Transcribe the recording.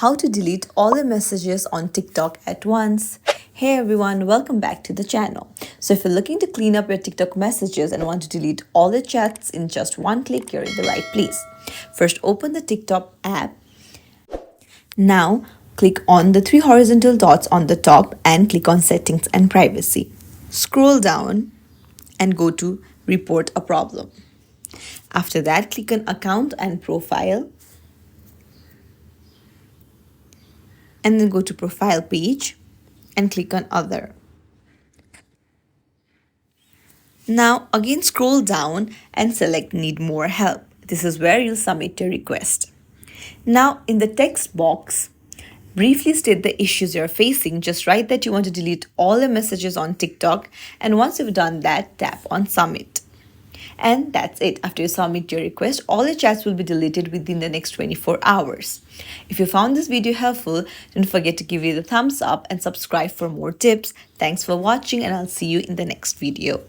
how to delete all the messages on TikTok at once. Hey everyone, welcome back to the channel. So if you're looking to clean up your TikTok messages and want to delete all the chats in just one click, you're in the right place. First, open the TikTok app. Now, click on the three horizontal dots on the top and click on Settings and Privacy. Scroll down and go to Report a Problem. After that, click on Account and Profile and then go to Profile page and click on Other. Now again scroll down and select Need More Help. This is where you'll submit your request. Now in the text box, briefly state the issues you're facing. Just write that you want to delete all the messages on TikTok, and once you've done that, tap on Submit. And that's it. After you submit your request, all your chats will be deleted within the next 24 hours. If you found this video helpful, don't forget to give it a thumbs up and subscribe for more tips. Thanks for watching, and I'll see you in the next video.